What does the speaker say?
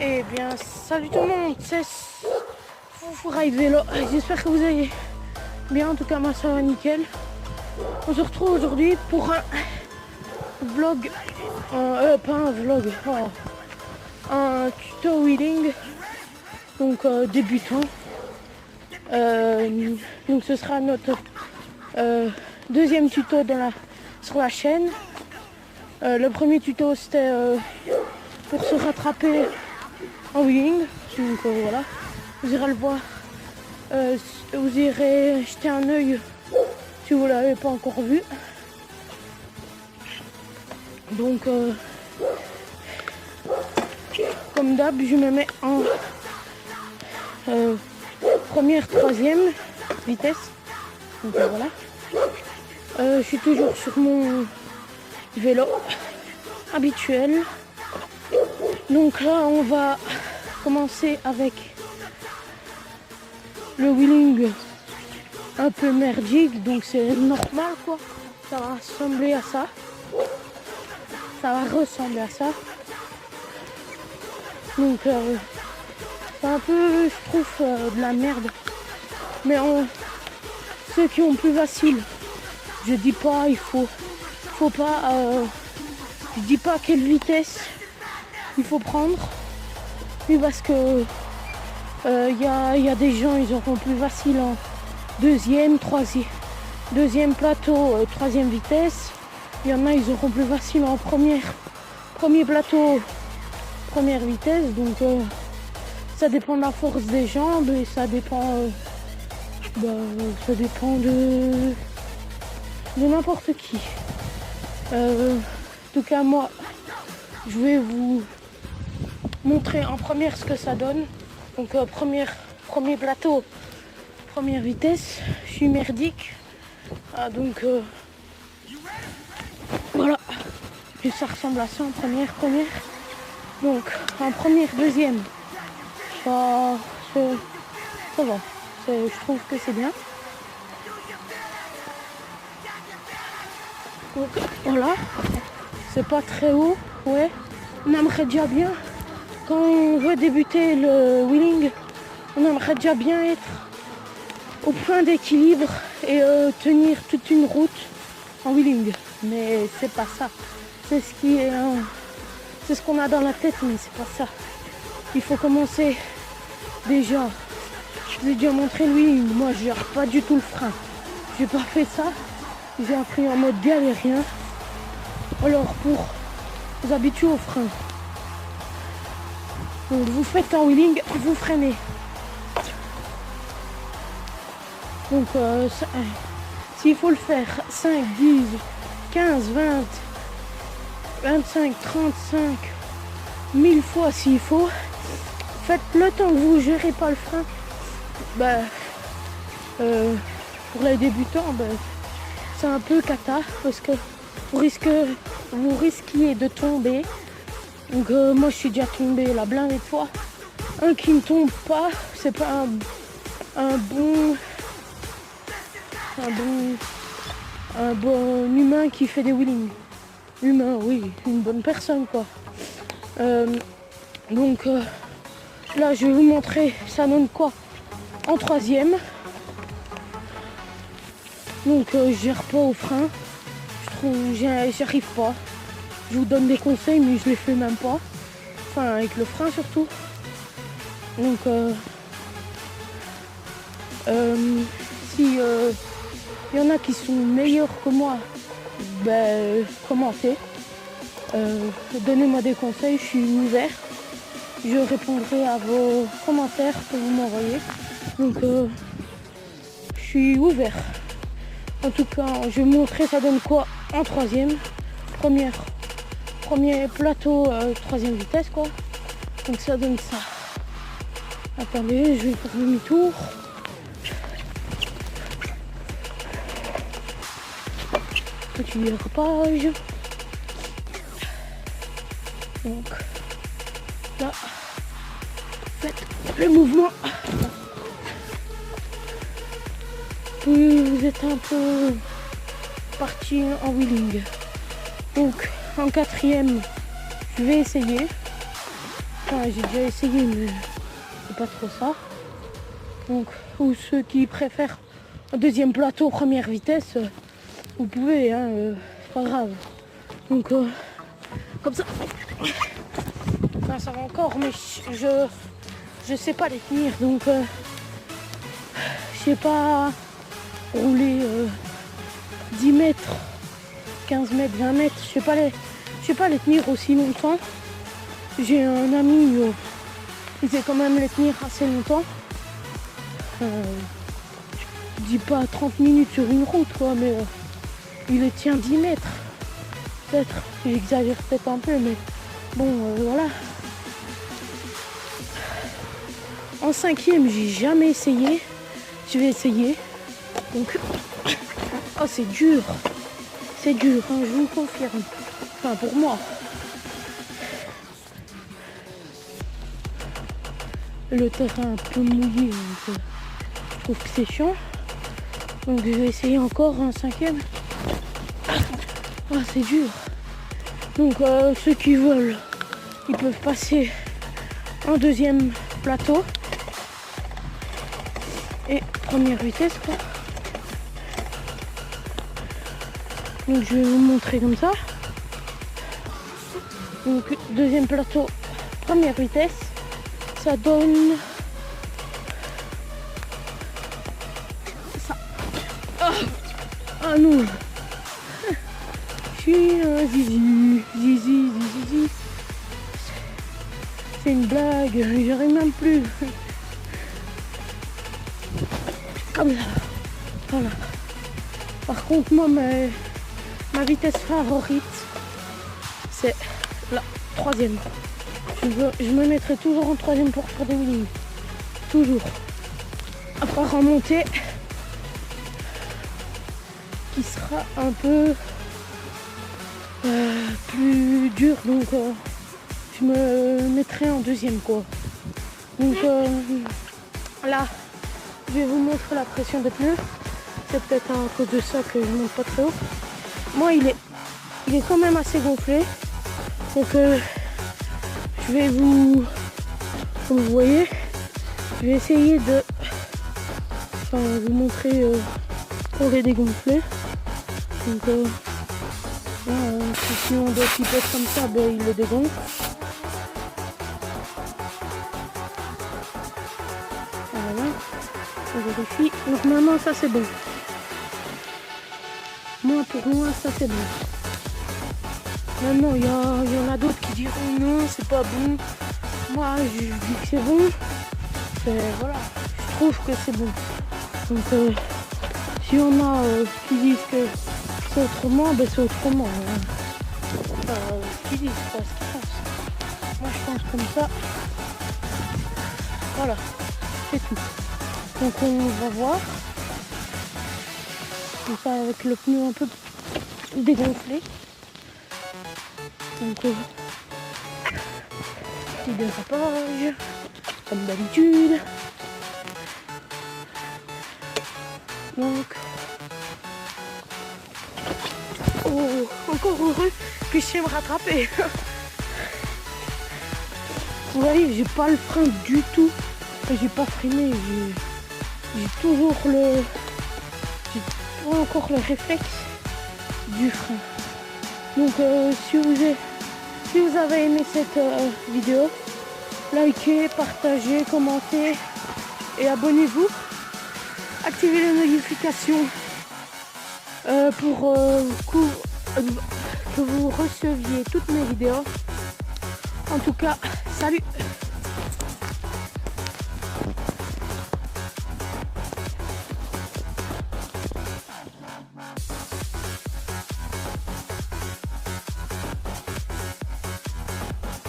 Eh bien, salut tout le monde, c'est Foufou-Ride Vélo. J'espère que vous allez bien, en tout cas moi ça va nickel. On se retrouve aujourd'hui pour un vlog, pas un vlog, un tuto wheeling, donc débutant. Donc ce sera notre deuxième tuto sur la chaîne. Le premier tuto c'était pour se rattraper en wheeling, donc voilà, vous irez le voir, vous irez jeter un œil si vous ne l'avez pas encore vu. Donc comme d'hab, je me mets en première, troisième vitesse, donc voilà. Je suis toujours sur mon vélo habituel. Donc là on va commencer avec le wheeling un peu merdique, donc c'est normal quoi, ça va ressembler à ça, donc c'est un peu, je trouve, de la merde, mais ceux qui ont plus facile, je dis pas, faut pas, je dis pas quelle vitesse il faut prendre, oui, parce que y a des gens, ils auront plus facile en deuxième plateau, troisième vitesse. Il y en a, ils auront plus facile en premier plateau, première vitesse. Donc ça dépend de la force des jambes et ça dépend de n'importe qui. En tout cas moi, je vais vous montrer en première ce que ça donne. Donc premier plateau, première vitesse, je suis merdique. Donc voilà, et ça ressemble à ça en première. Donc en première, deuxième, ça va, je trouve que c'est bien. Donc voilà, c'est pas très haut, ouais, on aimerait déjà bien. Quand on veut débuter le wheeling, on aimerait déjà bien être au point d'équilibre et tenir toute une route en wheeling. Mais c'est pas ça. C'est ce qu'on a dans la tête, mais c'est pas ça. Il faut commencer déjà. Je vous ai déjà montré le wheeling. Moi, je gère pas du tout le frein. J'ai pas fait ça. J'ai appris en mode galérien. Alors pour vous habituer au frein. Donc vous faites un wheeling, vous freinez. Donc s'il faut le faire 5, 10, 15, 20, 25, 35, 1000 fois s'il faut, faites le temps que vous ne gérez pas le frein. Pour les débutants, c'est un peu cata parce que vous risquez de tomber. Donc moi je suis déjà tombée la blindée de fois. Un qui ne tombe pas, c'est pas un bon humain qui fait des wheelings. Humain, oui, une bonne personne quoi. Donc là je vais vous montrer ça donne quoi en troisième. Donc je gère pas au frein. J'y arrive pas. Je vous donne des conseils, mais je les fais même pas. Enfin, avec le frein surtout. Donc, si y en a qui sont meilleurs que moi, commentez. Donnez-moi des conseils, je suis ouvert. Je répondrai à vos commentaires que vous m'envoyez. Donc, je suis ouvert. En tout cas, je vais vous montrer ça donne quoi en troisième. Premier plateau, troisième vitesse quoi. Donc ça donne ça. Attendez, je vais faire demi-tour. Petit dérapage. Donc là, faites le mouvement. Puis vous êtes un peu parti en wheeling. Donc en quatrième, je vais essayer. Enfin, j'ai déjà essayé, mais c'est pas trop ça. Donc, ou ceux qui préfèrent un deuxième plateau première vitesse, vous pouvez, hein, c'est pas grave. Donc, comme ça, ben, ça va encore, mais je sais pas les tenir, donc je sais pas rouler 10 mètres, 15 mètres, 20 mètres, je sais pas les tenir aussi longtemps. J'ai un ami, il sait quand même les tenir assez longtemps. Je dis pas 30 minutes sur une route, quoi, mais il les tient 10 mètres. Peut-être, j'exagère peut-être un peu, mais bon, voilà. En 5e, j'ai jamais essayé. Je vais essayer. Donc, oh, c'est dur. C'est dur, hein, je vous le confirme. Enfin, pour moi. Le terrain un peu mouillé, donc, je trouve que c'est chiant. Donc, je vais essayer encore en 5e. Ah, c'est dur. Donc, ceux qui veulent, ils peuvent passer en deuxième plateau. Et première vitesse, quoi. Donc je vais vous montrer comme ça. Donc deuxième plateau, première vitesse. Ça donne ça. Ah non. Je suis un zizi. C'est une blague, j'arrive même plus. Comme ça. Voilà. Par contre, moi, ma vitesse favorite, c'est la 3e. Je me mettrai toujours en 3e pour faire des wheelings. Toujours. À part en montée, qui sera un peu plus dur. Donc, je me mettrai en 2e, quoi. Donc, là, je vais vous montrer la pression des pneus. C'est peut-être à cause de ça que je monte pas très haut. Moi, il est quand même assez gonflé. Donc, je vais vous... Comme vous voyez, je vais essayer de vous montrer pour les dégonfler. Donc, si on doit s'y pète comme ça, ben, il le dégonfle. Voilà. On vérifie. Donc maintenant, ça c'est bon. Pour moi, ça c'est bon. Maintenant, il y en a d'autres qui diront non, c'est pas bon. Moi, je dis que c'est bon. Voilà, je trouve que c'est bon. Donc, si on a qui disent que c'est autrement, ben c'est autrement. Ce qu'ils disent, pas ce qu'ils pensent. Moi, je pense comme ça. Voilà, c'est tout. Donc, on va voir. Comme ça, avec le pneu un peu dégonflé. Donc, petit dérapage, comme d'habitude. Donc, oh, encore heureux que je sais me rattraper. Vous voyez, j'ai pas le frein du tout. J'ai pas freiné. J'ai toujours j'ai pas encore le réflexe du frein. Donc, si vous avez aimé cette vidéo, likez, partagez, commentez et abonnez-vous. Activez les notifications pour que vous receviez toutes mes vidéos. En tout cas, salut!